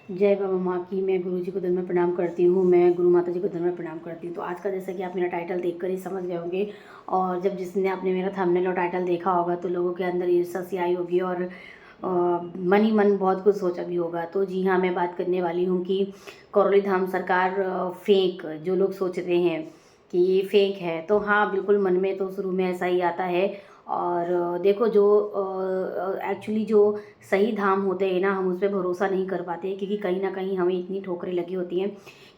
जय बाबा माँ की। मैं गुरु जी को दिल में प्रणाम करती हूँ। मैं गुरु माता जी को दिल में प्रणाम करती हूँ। तो आज का जैसा कि आप मेरा टाइटल देखकर ही समझ गए होंगे, और जब जिसने आपने मेरा थंबनेल और टाइटल देखा होगा तो लोगों के अंदर ईर्ष्या सी आई होगी और मन ही मन बहुत कुछ सोचा भी होगा। तो जी हाँ, मैं बात करने वाली हूँ कि करौली धाम सरकार फेक, जो लोग सोचते हैं कि ये फेक है, तो हाँ बिल्कुल मन में तो शुरू में ऐसा ही आता है। और देखो, जो एक्चुअली जो सही धाम होते हैं ना, हम उस पर भरोसा नहीं कर पाते, क्योंकि कहीं ना कहीं हमें इतनी ठोकरें लगी होती हैं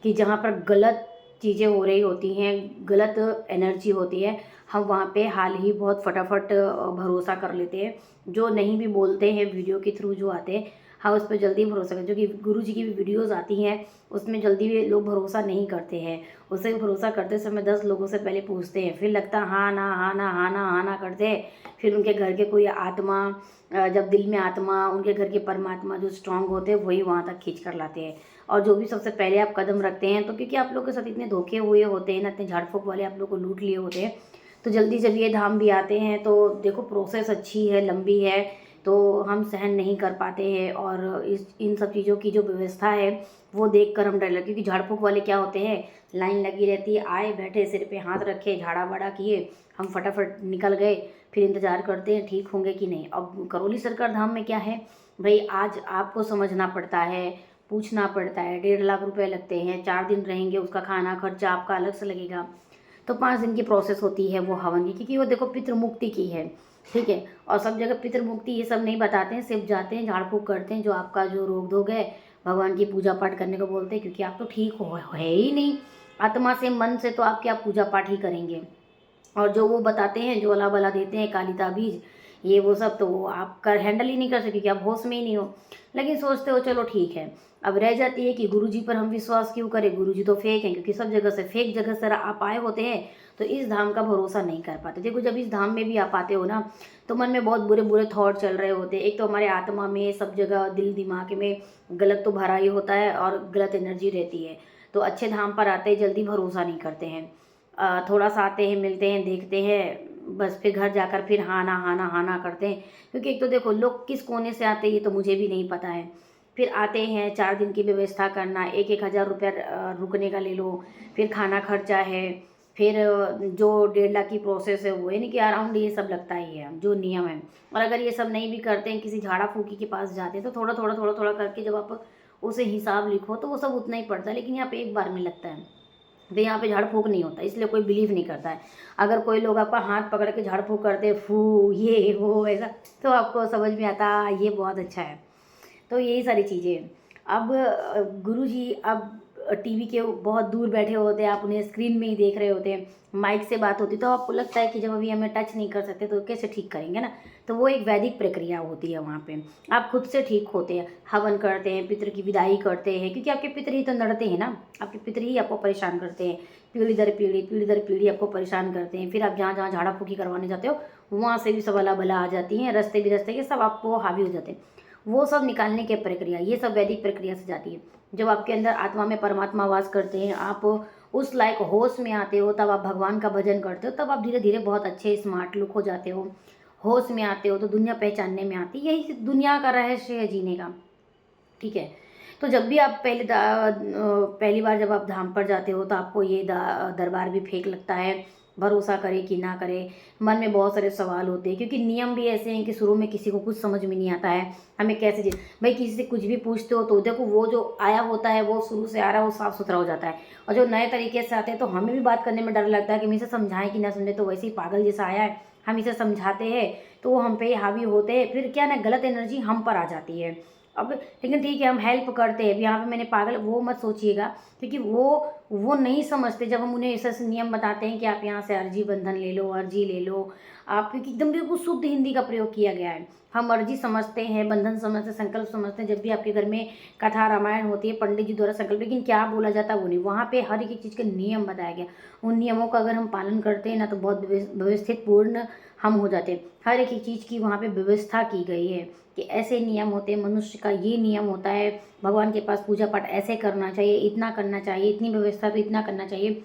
कि जहाँ पर गलत चीज़ें हो रही होती हैं, गलत एनर्जी होती है, हम वहाँ पे हाल ही बहुत फटाफट भरोसा कर लेते हैं। जो नहीं भी बोलते हैं वीडियो के थ्रू जो आते हैं, हाँ उस पर जल्दी भरोसा करते, जो कि गुरु जी की भी वीडियोज़ आती हैं उसमें जल्दी भी लोग भरोसा नहीं करते हैं। उससे भरोसा करते समय 10 लोगों से पहले पूछते हैं, फिर लगता हाँ ना हाँ ना हाँ ना हाँ ना करते हैं। फिर उनके घर के कोई आत्मा, जब दिल में आत्मा, उनके घर के परमात्मा जो स्ट्रांग होते हैं वही वहाँ तक खींच कर लाते हैं। और जो भी सबसे पहले आप कदम रखते हैं, तो क्योंकि आप लोग के साथ इतने धोखे हुए होते हैं ना, इतने झाड़ फूक वाले आप लोग को लूट लिए होते हैं, तो जल्दी जब ये धाम भी आते हैं तो देखो प्रोसेस अच्छी है, लंबी है, तो हम सहन नहीं कर पाते हैं। और इन सब चीज़ों की जो व्यवस्था है वो देख कर हम डर लगे, क्योंकि झाड़ फूक वाले क्या होते हैं, लाइन लगी रहती है, आए बैठे सिर पे हाथ रखे, झाड़ा वाड़ा किए, हम फटाफट निकल गए, फिर इंतज़ार करते हैं ठीक होंगे कि नहीं। अब करौली सरकार धाम में क्या है भाई, आज आपको समझना पड़ता है, पूछना पड़ता है, 1.5 लाख रुपए लगते हैं, 4 दिन रहेंगे, उसका खाना खर्चा आपका अलग से लगेगा। तो 5 दिन की प्रोसेस होती है वो हवन की, क्योंकि वो देखो पितृ मुक्ति की है, ठीक है। और सब जगह पितृ मुक्ति ये सब नहीं बताते हैं, सिर्फ जाते हैं झाड़ फूक करते हैं, जो आपका जो रोग धोग है भगवान की पूजा पाठ करने को बोलते हैं, क्योंकि आप तो ठीक हो है ही नहीं आत्मा से, मन से, तो आप क्या पूजा पाठ ही करेंगे। और जो वो बताते हैं, जो अला बला देते हैं, काली ताबीज, ये वो सब, तो वो आप कर हैंडल ही नहीं कर सकते, क्योंकि आप होश में ही नहीं हो। लेकिन सोचते हो चलो ठीक है। अब रह जाती है कि गुरुजी पर हम विश्वास क्यों करें, गुरुजी तो फेक हैं, क्योंकि सब जगह से फेक जगह से आप आए होते हैं, तो इस धाम का भरोसा नहीं कर पाते। देखो, जब इस धाम में भी आप आते हो ना, तो मन में बहुत बुरे बुरे थॉट चल रहे होते हैं। एक तो हमारे आत्मा में, सब जगह दिल दिमाग में गलत तो भरा ही होता है और गलत एनर्जी रहती है। तो अच्छे धाम पर आते ही जल्दी भरोसा नहीं करते हैं। थोड़ा सा आते हैं, मिलते हैं, देखते हैं, बस फिर घर जाकर फिर हाँ ना हाँ ना हाँ ना करते हैं। क्योंकि एक तो देखो, लोग किस कोने से आते हैं ये तो मुझे भी नहीं पता है। फिर आते हैं, 4 दिन की व्यवस्था करना, 1-1 हज़ार रुपया रुकने का ले लो, फिर खाना खर्चा है, फिर जो 1.5 लाख की प्रोसेस है वो, यानी कि अराउंड ये सब लगता ही है जो नियम है। और अगर ये सब नहीं भी करते हैं, किसी झाड़ा फूकी के पास जाते हैं, तो थोड़ा थोड़ा थोड़ा थोड़ा करके जब आप उसे हिसाब लिखो तो वो सब उतना ही पड़ता है, लेकिन यहाँ पे एक बार में लगता है। तो यहाँ पे झाड़ फूक नहीं होता, इसलिए कोई बिलीव नहीं करता है। अगर कोई लोग आपका हाथ पकड़ के झाड़ फूक करते फू ये वो ऐसा, तो आपको समझ में आता ये बहुत अच्छा है। तो यही सारी चीज़ें हैं। अब गुरुजी अब टीवी के बहुत दूर बैठे होते हैं, आप उन्हें स्क्रीन में ही देख रहे होते हैं, माइक से बात होती, तो आपको लगता है कि जब अभी हमें टच नहीं कर सकते तो कैसे ठीक करेंगे ना। तो वो एक वैदिक प्रक्रिया होती है, वहाँ पे आप खुद से ठीक होते हैं, हवन करते हैं, पितृ की विदाई करते हैं, क्योंकि आपके पितृ ही तो नड़ते हैं ना, आपके पितृ ही आपको परेशान करते हैं, पीढ़ी दर पीढ़ी आपको परेशान करते हैं। फिर आप जहाँ जहाँ झाड़ा फूकी करवाने जाते हो, वहाँ से भी सब अला बला आ जाती हैं, रास्ते भी रास्ते के सब आपको हावी हो जाते हैं। वो सब निकालने की प्रक्रिया, ये सब वैदिक प्रक्रिया से जाती है। जब आपके अंदर आत्मा में परमात्मा वास करते हैं, आप उस लायक होश में आते हो, तब आप भगवान का भजन करते हो, तब आप धीरे धीरे बहुत अच्छे स्मार्ट लुक हो जाते हो, होश में आते हो, तो दुनिया पहचानने में आती है। यही दुनिया का रहस्य है जीने का, ठीक है। तो जब भी आप पहली बार जब आप धाम पर जाते हो, तो आपको ये दरबार भी फेक लगता है, भरोसा करे कि ना करे, मन में बहुत सारे सवाल होते हैं, क्योंकि नियम भी ऐसे हैं कि शुरू में किसी को कुछ समझ में नहीं आता है, हमें कैसे भाई किसी से कुछ भी पूछते हो तो देखो, वो जो आया होता है वो शुरू से आ रहा है, वो साफ़ सुथरा हो जाता है। और जो नए तरीके से आते हैं, तो हमें भी बात करने में डर लगता है कि हम इसे समझाएं कि ना समझे, तो वैसे ही पागल जैसा आया है, हम इसे समझाते हैं तो वो हम पे हावी होते हैं, फिर क्या ना गलत एनर्जी हम पर आ जाती है। अब लेकिन ठीक है, हम हेल्प करते हैं। अब यहाँ पे मैंने पागल वो मत सोचिएगा, क्योंकि वो नहीं समझते। जब हम उन्हें ऐसे ऐसे नियम बताते हैं कि आप यहाँ से अर्जी बंधन ले लो, अर्जी ले लो, आप, क्योंकि एकदम बिल्कुल शुद्ध हिंदी का प्रयोग किया गया है। हम अर्जी समझते हैं, बंधन समझते हैं, संकल्प समझते हैं। जब भी आपके घर में कथा रामायण होती है, पंडित जी द्वारा संकल्प, लेकिन क्या बोला जाता है वो नहीं। वहाँ पे हर एक चीज़ का नियम बताया गया। उन नियमों का अगर हम पालन करते हैं ना, तो बहुत व्यवस्थित पूर्ण हम हो जाते हैं। हर एक चीज़ की वहाँ पे व्यवस्था की गई है कि ऐसे नियम होते हैं, मनुष्य का ये नियम होता है, भगवान के पास पूजा पाठ ऐसे करना चाहिए, इतना करना चाहिए, इतनी व्यवस्था तो इतना करना चाहिए।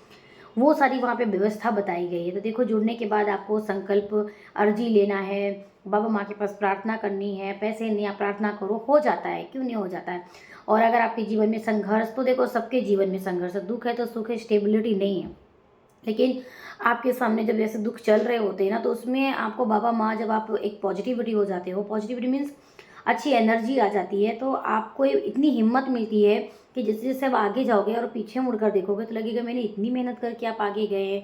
वो सारी वहाँ पे व्यवस्था बताई गई है। तो देखो, जुड़ने के बाद आपको संकल्प अर्जी लेना है, बाबा माँ के पास प्रार्थना करनी है, पैसे नहीं, आप प्रार्थना करो, हो जाता है, क्यों नहीं हो जाता है। और अगर आपके जीवन में संघर्ष, तो देखो सबके जीवन में संघर्ष है, दुख है तो सुख है, स्टेबिलिटी नहीं है। लेकिन आपके सामने जब ऐसे दुख चल रहे होते हैं ना, तो उसमें आपको बाबा माँ, जब आप एक पॉजिटिविटी हो जाते हो, पॉजिटिविटी मीन्स अच्छी एनर्जी आ जाती है, तो आपको इतनी हिम्मत मिलती है कि जैसे जैसे आप आगे जाओगे और पीछे मुड़कर देखोगे तो लगेगा मैंने इतनी मेहनत करके आप आगे गए।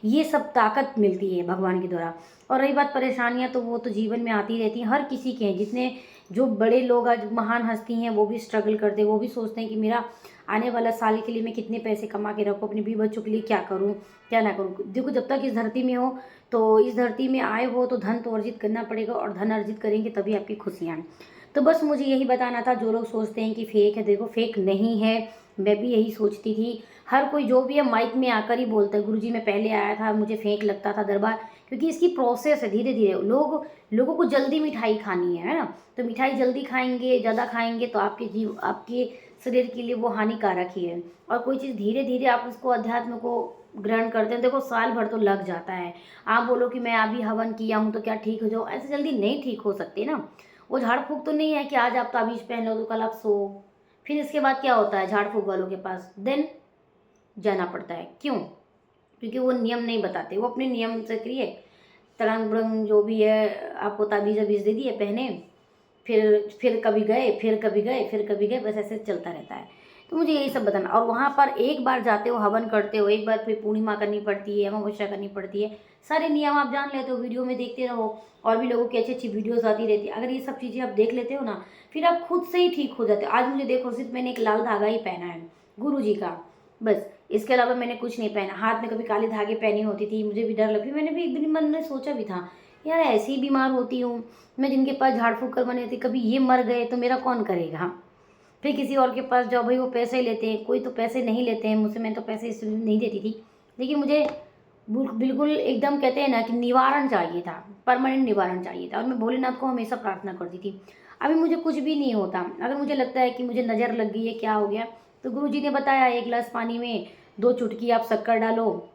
ये सब ताकत मिलती है भगवान के द्वारा। और रही बात परेशानियाँ, तो वो तो जीवन में आती रहती हैं, हर किसी के हैं। जितने जो बड़े लोग आज महान हस्ती हैं वो भी स्ट्रगल करते हैं, वो भी सोचते हैं कि मेरा आने वाला साल के लिए मैं कितने पैसे कमा के रखूँ, अपने बीवी बच्चों के लिए क्या करूँ क्या ना करूँ। देखो, जब तक इस धरती में हो, तो इस धरती में आए हो तो धन तो अर्जित करना पड़ेगा, और धन अर्जित करेंगे तभी आपकी खुशियाँ हैं। तो बस मुझे यही बताना था। जो लोग सोचते हैं कि फेक है, देखो फेक नहीं है, मैं भी यही सोचती थी। हर कोई जो भी है माइक में आकर ही बोलता है, गुरुजी मैं पहले आया था, मुझे फेक लगता था दरबार, क्योंकि इसकी प्रोसेस है, धीरे धीरे लोगों को जल्दी मिठाई खानी है ना। तो मिठाई जल्दी खाएंगे, ज़्यादा खाएंगे तो आपके शरीर के लिए वो हानिकारक ही है। और कोई चीज़ धीरे धीरे आप उसको, अध्यात्म को ग्रहण करते हैं, देखो साल भर तो लग जाता है। आप बोलो कि मैं अभी हवन किया हूँ तो क्या ठीक हो जाओ, ऐसे जल्दी नहीं ठीक हो सकते ना। वो झाड़ फूक तो नहीं है कि आज आप ताबीज़ पहन लो तो कल आप सो, फिर इसके बाद क्या होता है, झाड़ फूक वालों के पास देन जाना पड़ता है। क्यों? क्योंकि वो नियम नहीं बताते, वो अपने नियम से करिए, तरंग ब्रंग जो भी है, आपको ताबीज़ अबीज़ दे दिए, पहने, फिर कभी गए, फिर कभी गए, फिर कभी गए, बस ऐसे चलता रहता है। तो मुझे यही सब बताना। और वहाँ पर एक बार जाते हो, हवन करते हो, एक बार फिर पूर्णिमा करनी पड़ती है, अमावस्या करनी पड़ती है, सारे नियम आप जान लेते हो, वीडियो में देखते रहो, और भी लोगों की अच्छी अच्छी वीडियोस आती रहती है। अगर ये सब चीज़ें आप देख लेते हो ना, फिर आप खुद से ही ठीक हो जाते हो। आज मुझे देखो, सिर्फ मैंने एक लाल धागा ही पहना है गुरु जी का, बस, इसके अलावा मैंने कुछ नहीं पहना। हाथ में कभी काले धागे पहनी होती थी, मुझे भी डर लगती, मैंने भी एक दिन मन में सोचा भी था, यार ऐसे ही बीमार होती हूँ मैं, जिनके पास झाड़ फूक करवाने थे, कभी ये मर गए तो मेरा कौन करेगा। फिर किसी और के पास जाओ, भाई वो पैसे लेते हैं, कोई तो पैसे नहीं लेते हैं मुझसे, मैं तो पैसे इसलिए नहीं देती थी। लेकिन मुझे बिल्कुल एकदम कहते हैं ना कि निवारण चाहिए था, परमानेंट निवारण चाहिए था, और मैं भोलेनाथ को हमेशा प्रार्थना करती थी। अभी मुझे कुछ भी नहीं होता। अगर मुझे लगता है कि मुझे नज़र लग गई है, क्या हो गया, तो गुरु जी ने बताया, 1 गिलास पानी में 2 चुटकी आप शक्कर डालो,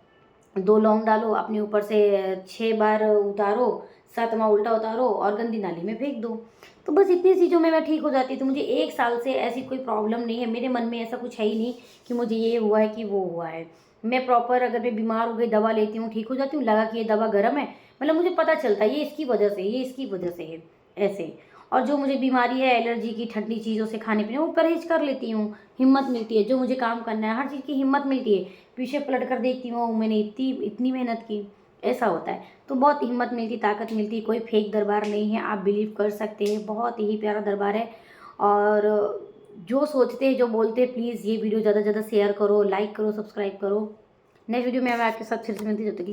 2 लौंग डालो, अपने ऊपर से 6 बार उतारो, 7वां उल्टा उतारो और गंदी नाली में फेंक दो। तो बस इतनी चीज़ों में मैं ठीक हो जाती। तो मुझे 1 साल से ऐसी कोई प्रॉब्लम नहीं है, मेरे मन में ऐसा कुछ है ही नहीं कि मुझे ये हुआ है कि वो हुआ है। मैं प्रॉपर, अगर मैं बीमार हो गई, दवा लेती हूँ, ठीक हो जाती हूँ, लगा कि ये दवा गर्म है, मतलब मुझे पता चलता है ये इसकी वजह से, ये इसकी वजह से है, ऐसे। और जो मुझे बीमारी है एलर्जी की, ठंडी चीज़ों से खाने पीने, वो परहेज कर लेती हूँ, हिम्मत मिलती है, जो मुझे काम करना है हर चीज़ की हिम्मत मिलती है। पीछे पलट कर देखती हूँ, मैंने इतनी इतनी मेहनत की, ऐसा होता है। तो बहुत हिम्मत मिलती, ताकत मिलती, कोई फेक दरबार नहीं है, आप बिलीव कर सकते हैं, बहुत ही प्यारा दरबार है। और जो सोचते हैं, जो बोलते हैं, प्लीज़ ये वीडियो ज़्यादा से ज़्यादा शेयर करो, लाइक करो, सब्सक्राइब करो। नेक्स्ट वीडियो में मैं आपके साथ फिर से मिलती हूँ, जब तक के लिए।